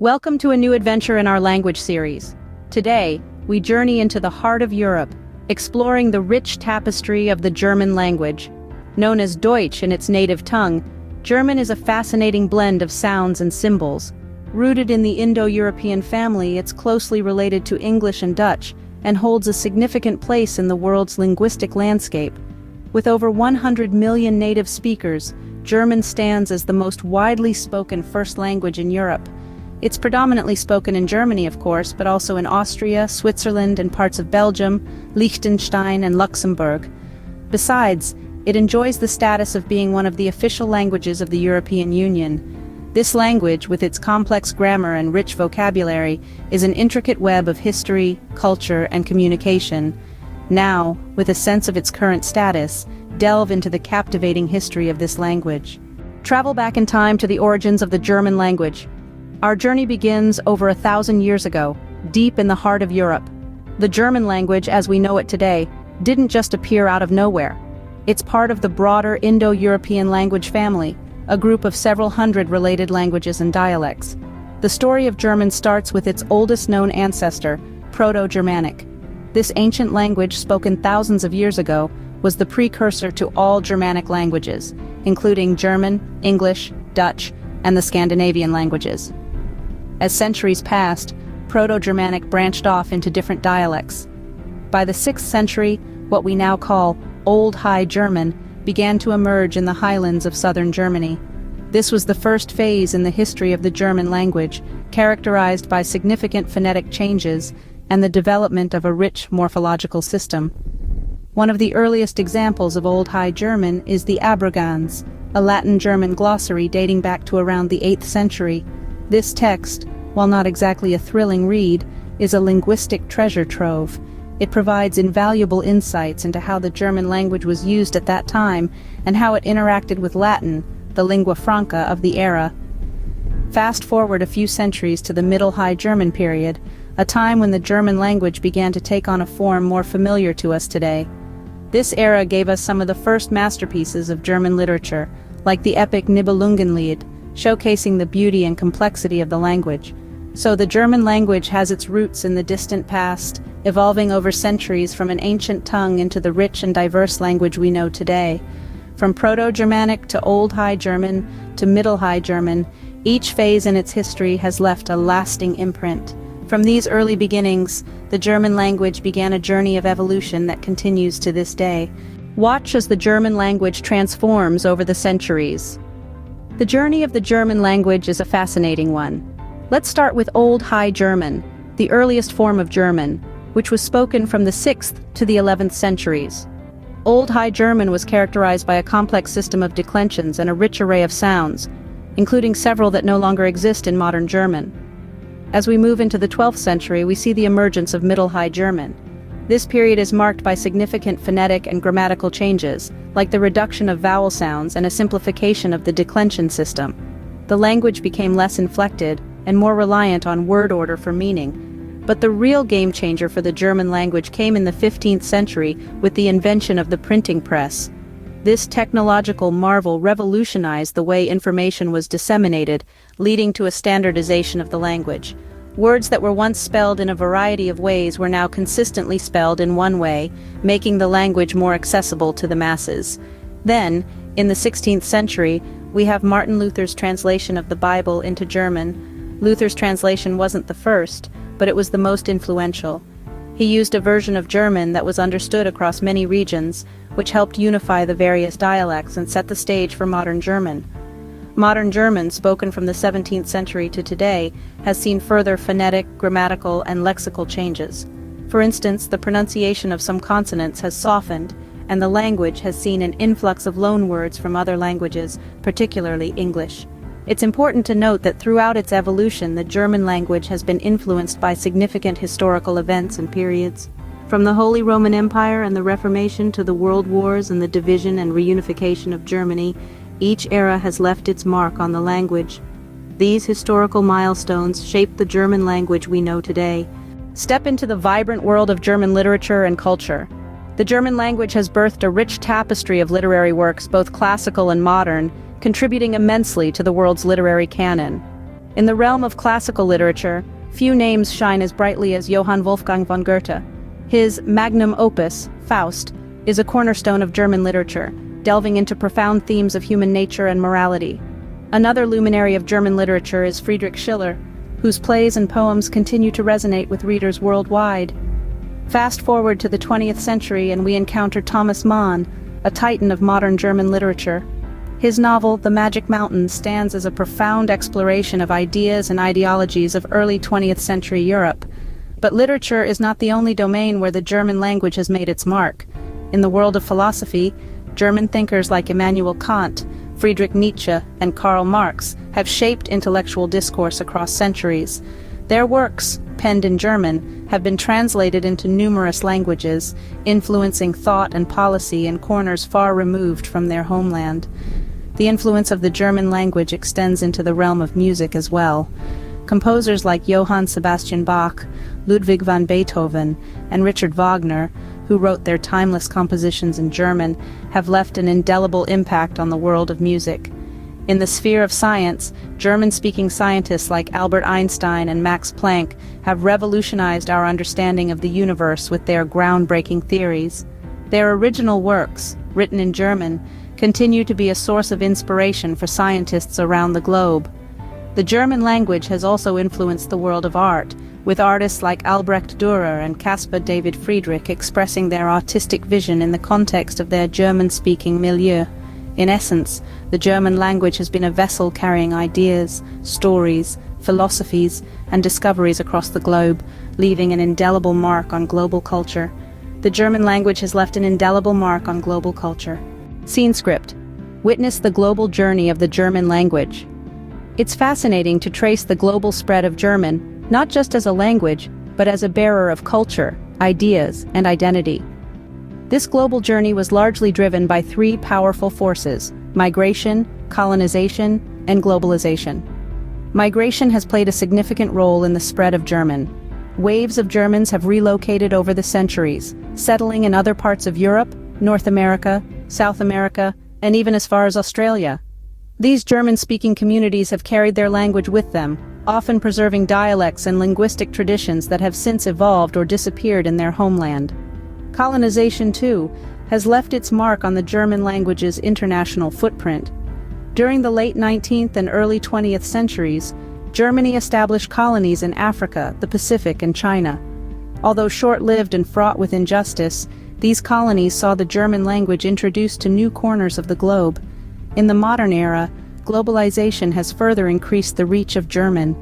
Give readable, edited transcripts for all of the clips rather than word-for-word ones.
Welcome to a new adventure in our language series. Today, we journey into the heart of Europe, exploring the rich tapestry of the German language. Known as Deutsch in its native tongue, German is a fascinating blend of sounds and symbols. Rooted in the Indo-European family, it's closely related to English and Dutch, and holds a significant place in the world's linguistic landscape. With over 100 million native speakers, German stands as the most widely spoken first language in Europe. It's predominantly spoken in Germany, of course, but also in Austria, Switzerland, and parts of Belgium, Liechtenstein, and Luxembourg. Besides, it enjoys the status of being one of the official languages of the European Union. This language, with its complex grammar and rich vocabulary, is an intricate web of history, culture, and communication. Now, with a sense of its current status, delve into the captivating history of this language. Travel back in time to the origins of the German language. Our journey begins over 1,000 years ago, deep in the heart of Europe. The German language, as we know it today, didn't just appear out of nowhere. It's part of the broader Indo-European language family, a group of several hundred related languages and dialects. The story of German starts with its oldest known ancestor, Proto-Germanic. This ancient language, spoken thousands of years ago, was the precursor to all Germanic languages, including German, English, Dutch, and the Scandinavian languages. As centuries passed, Proto-Germanic branched off into different dialects. By the 6th century, what we now call Old High German began to emerge in the highlands of southern Germany. This was the first phase in the history of the German language, characterized by significant phonetic changes and the development of a rich morphological system. One of the earliest examples of Old High German is the Abrogans, a Latin-German glossary dating back to around the 8th century. This text, while not exactly a thrilling read, is a linguistic treasure trove. It provides invaluable insights into how the German language was used at that time and how it interacted with Latin, the lingua franca of the era. Fast forward a few centuries to the Middle High German period, a time when the German language began to take on a form more familiar to us today. This era gave us some of the first masterpieces of German literature, like the epic Nibelungenlied, showcasing the beauty and complexity of the language. So the German language has its roots in the distant past, evolving over centuries from an ancient tongue into the rich and diverse language we know today. From Proto-Germanic to Old High German to Middle High German, each phase in its history has left a lasting imprint. From these early beginnings, the German language began a journey of evolution that continues to this day. Watch as the German language transforms over the centuries. The journey of the German language is a fascinating one. Let's start with Old High German, the earliest form of German, which was spoken from the 6th to the 11th centuries. Old High German was characterized by a complex system of declensions and a rich array of sounds, including several that no longer exist in modern German. As we move into the 12th century, we see the emergence of Middle High German. This period is marked by significant phonetic and grammatical changes, like the reduction of vowel sounds and a simplification of the declension system. The language became less inflected and more reliant on word order for meaning. But the real game changer for the German language came in the 15th century with the invention of the printing press. This technological marvel revolutionized the way information was disseminated, leading to a standardization of the language. Words that were once spelled in a variety of ways were now consistently spelled in one way, making the language more accessible to the masses. Then, in the 16th century, we have Martin Luther's translation of the Bible into German. Luther's translation wasn't the first, but it was the most influential. He used a version of German that was understood across many regions, which helped unify the various dialects and set the stage for modern German. Modern German, spoken from the 17th century to today, has seen further phonetic, grammatical, and lexical changes. For instance, the pronunciation of some consonants has softened, and the language has seen an influx of loanwords from other languages, particularly English. It's important to note that throughout its evolution, the German language has been influenced by significant historical events and periods. From the Holy Roman Empire and the Reformation to the World Wars and the division and reunification of Germany, each era has left its mark on the language. These historical milestones shaped the German language we know today. Step into the vibrant world of German literature and culture. The German language has birthed a rich tapestry of literary works, both classical and modern, contributing immensely to the world's literary canon. In the realm of classical literature, few names shine as brightly as Johann Wolfgang von Goethe. His magnum opus, Faust, is a cornerstone of German literature, delving into profound themes of human nature and morality. Another luminary of German literature is Friedrich Schiller, whose plays and poems continue to resonate with readers worldwide. Fast forward to the 20th century and we encounter Thomas Mann, a titan of modern German literature. His novel, The Magic Mountain, stands as a profound exploration of ideas and ideologies of early 20th century Europe. But literature is not the only domain where the German language has made its mark. In the world of philosophy, German thinkers like Immanuel Kant, Friedrich Nietzsche, and Karl Marx have shaped intellectual discourse across centuries. Their works, penned in German, have been translated into numerous languages, influencing thought and policy in corners far removed from their homeland. The influence of the German language extends into the realm of music as well. Composers like Johann Sebastian Bach, Ludwig van Beethoven, and Richard Wagner, who wrote their timeless compositions in German, have left an indelible impact on the world of music. In the sphere of science, German-speaking scientists like Albert Einstein and Max Planck have revolutionized our understanding of the universe with their groundbreaking theories. Their original works, written in German, continue to be a source of inspiration for scientists around the globe. The German language has also influenced the world of art, with artists like Albrecht Dürer and Caspar David Friedrich expressing their artistic vision in the context of their German-speaking milieu. In essence, the German language has been a vessel carrying ideas, stories, philosophies, and discoveries across the globe, leaving an indelible mark on global culture. The German language has left an indelible mark on global culture. Scene script. Witness the global journey of the German language. It's fascinating to trace the global spread of German, not just as a language, but as a bearer of culture, ideas, and identity. This global journey was largely driven by three powerful forces: migration, colonization, and globalization. Migration has played a significant role in the spread of German. Waves of Germans have relocated over the centuries, settling in other parts of Europe, North America, South America, and even as far as Australia. These German-speaking communities have carried their language with them, often preserving dialects and linguistic traditions that have since evolved or disappeared in their homeland. Colonization, too, has left its mark on the German language's international footprint. During the late 19th and early 20th centuries, Germany established colonies in Africa, the Pacific, and China. Although short-lived and fraught with injustice, these colonies saw the German language introduced to new corners of the globe. In the modern era, globalization has further increased the reach of German.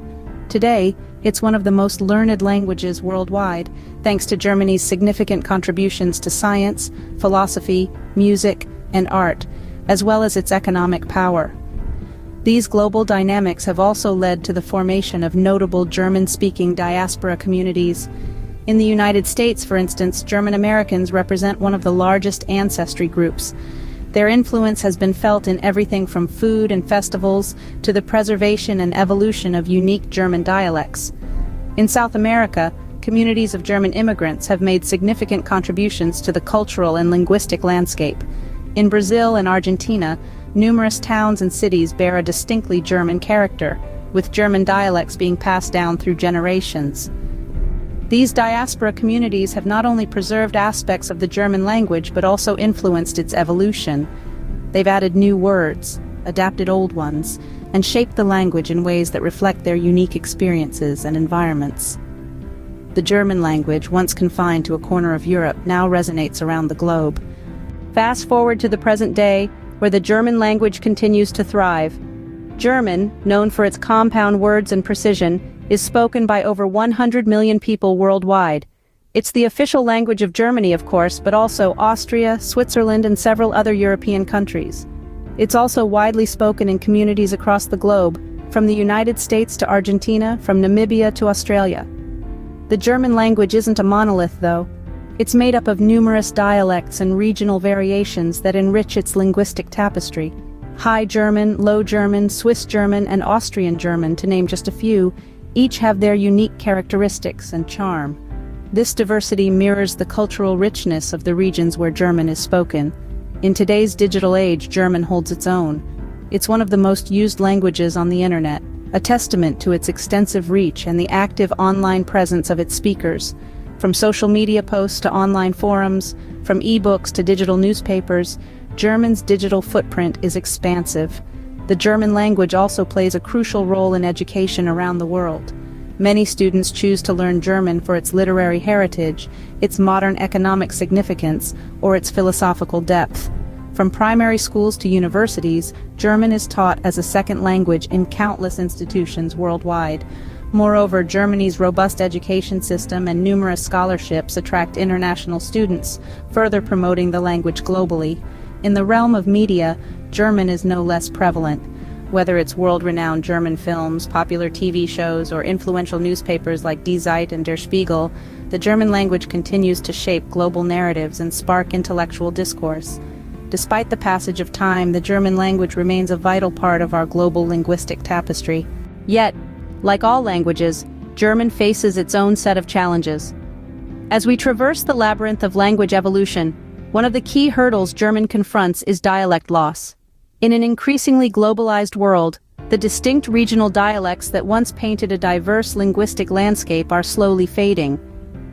Today, it's one of the most learned languages worldwide, thanks to Germany's significant contributions to science, philosophy, music, and art, as well as its economic power. These global dynamics have also led to the formation of notable German-speaking diaspora communities. In the United States, for instance, German Americans represent one of the largest ancestry groups. Their influence has been felt in everything from food and festivals to the preservation and evolution of unique German dialects. In South America, communities of German immigrants have made significant contributions to the cultural and linguistic landscape. In Brazil and Argentina, numerous towns and cities bear a distinctly German character, with German dialects being passed down through generations. These diaspora communities have not only preserved aspects of the German language but also influenced its evolution. They've added new words, adapted old ones, and shaped the language in ways that reflect their unique experiences and environments. The German language, once confined to a corner of Europe, now resonates around the globe. Fast forward to the present day, where the German language continues to thrive. German, known for its compound words and precision, is spoken by over 100 million people worldwide. It's the official language of Germany, of course, but also Austria, Switzerland, and several other European countries. It's also widely spoken in communities across the globe, from the United States to Argentina, from Namibia to Australia. The German language isn't a monolith, though. It's made up of numerous dialects and regional variations that enrich its linguistic tapestry. High German, Low German, Swiss German, and Austrian German, to name just a few, each have their unique characteristics and charm. This diversity mirrors the cultural richness of the regions where German is spoken. In today's digital age, German holds its own. It's one of the most used languages on the internet, a testament to its extensive reach and the active online presence of its speakers. From social media posts to online forums, from e-books to digital newspapers, German's digital footprint is expansive. The German language also plays a crucial role in education around the world. Many students choose to learn German for its literary heritage, its modern economic significance, or its philosophical depth. From primary schools to universities, German is taught as a second language in countless institutions worldwide. Moreover, Germany's robust education system and numerous scholarships attract international students, further promoting the language globally. In the realm of media, German is no less prevalent. Whether it's world-renowned German films, popular TV shows, or influential newspapers like Die Zeit and Der Spiegel, the German language continues to shape global narratives and spark intellectual discourse. Despite the passage of time, the German language remains a vital part of our global linguistic tapestry. Yet, like all languages, German faces its own set of challenges. As we traverse the labyrinth of language evolution, one of the key hurdles German confronts is dialect loss. In an increasingly globalized world, the distinct regional dialects that once painted a diverse linguistic landscape are slowly fading.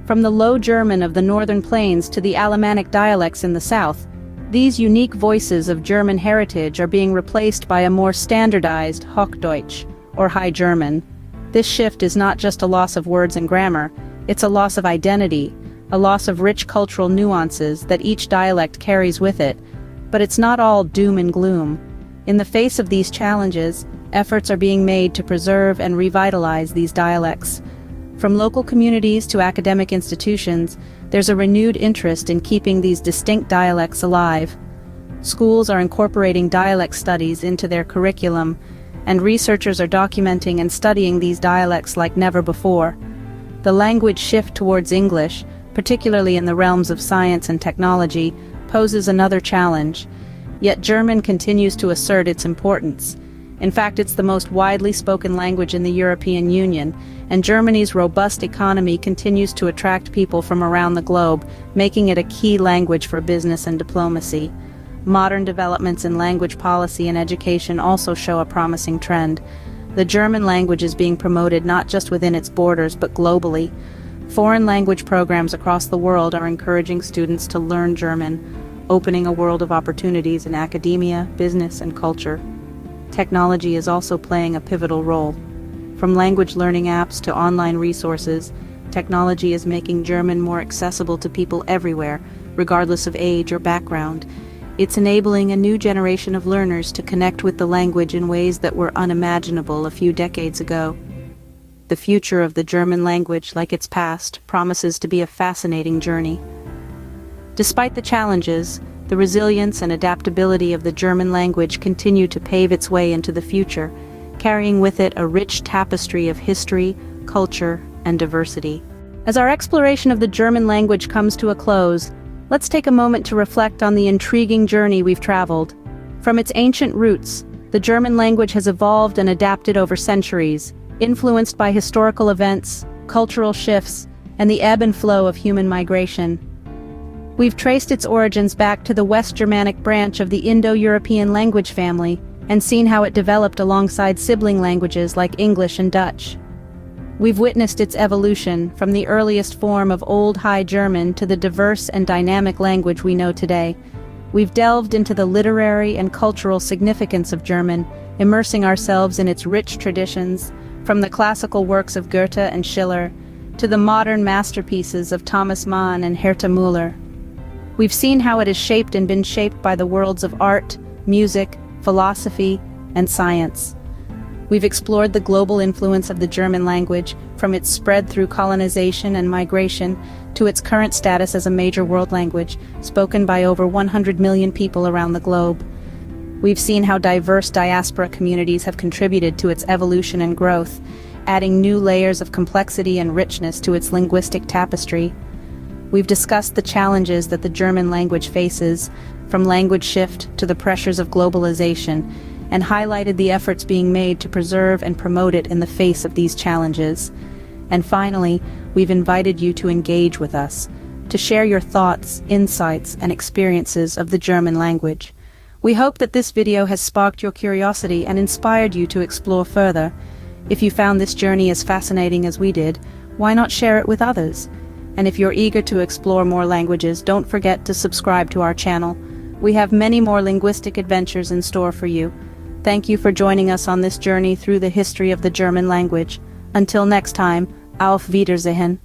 From the Low German of the Northern Plains to the Alemannic dialects in the South, these unique voices of German heritage are being replaced by a more standardized Hochdeutsch, or High German. This shift is not just a loss of words and grammar, it's a loss of identity, a loss of rich cultural nuances that each dialect carries with it. But it's not all doom and gloom. In the face of these challenges, efforts are being made to preserve and revitalize these dialects. From local communities to academic institutions, there's a renewed interest in keeping these distinct dialects alive. Schools are incorporating dialect studies into their curriculum, and researchers are documenting and studying these dialects like never before. The language shift towards English, particularly in the realms of science and technology, poses another challenge. Yet German continues to assert its importance. In fact, it's the most widely spoken language in the European Union, and Germany's robust economy continues to attract people from around the globe, making it a key language for business and diplomacy. Modern developments in language policy and education also show a promising trend. The German language is being promoted not just within its borders but globally. Foreign language programs across the world are encouraging students to learn German, opening a world of opportunities in academia, business, and culture. Technology is also playing a pivotal role. From language learning apps to online resources, technology is making German more accessible to people everywhere, regardless of age or background. It's enabling a new generation of learners to connect with the language in ways that were unimaginable a few decades ago. The future of the German language, like its past, promises to be a fascinating journey. Despite the challenges, the resilience and adaptability of the German language continue to pave its way into the future, carrying with it a rich tapestry of history, culture, and diversity. As our exploration of the German language comes to a close, let's take a moment to reflect on the intriguing journey we've traveled. From its ancient roots, the German language has evolved and adapted over centuries, influenced by historical events, cultural shifts, and the ebb and flow of human migration. We've traced its origins back to the West Germanic branch of the Indo-European language family and seen how it developed alongside sibling languages like English and Dutch. We've witnessed its evolution from the earliest form of Old High German to the diverse and dynamic language we know today. We've delved into the literary and cultural significance of German, immersing ourselves in its rich traditions, from the classical works of Goethe and Schiller to the modern masterpieces of Thomas Mann and Herta Müller. We've seen how it has shaped and been shaped by the worlds of art, music, philosophy, and science. We've explored the global influence of the German language, from its spread through colonization and migration to its current status as a major world language, spoken by over 100 million people around the globe. We've seen how diverse diaspora communities have contributed to its evolution and growth, adding new layers of complexity and richness to its linguistic tapestry. We've discussed the challenges that the German language faces, from language shift to the pressures of globalization, and highlighted the efforts being made to preserve and promote it in the face of these challenges. And finally, we've invited you to engage with us, to share your thoughts, insights, and experiences of the German language. We hope that this video has sparked your curiosity and inspired you to explore further. If you found this journey as fascinating as we did, why not share it with others? And if you're eager to explore more languages, don't forget to subscribe to our channel. We have many more linguistic adventures in store for you. Thank you for joining us on this journey through the history of the German language. Until next time, auf Wiedersehen.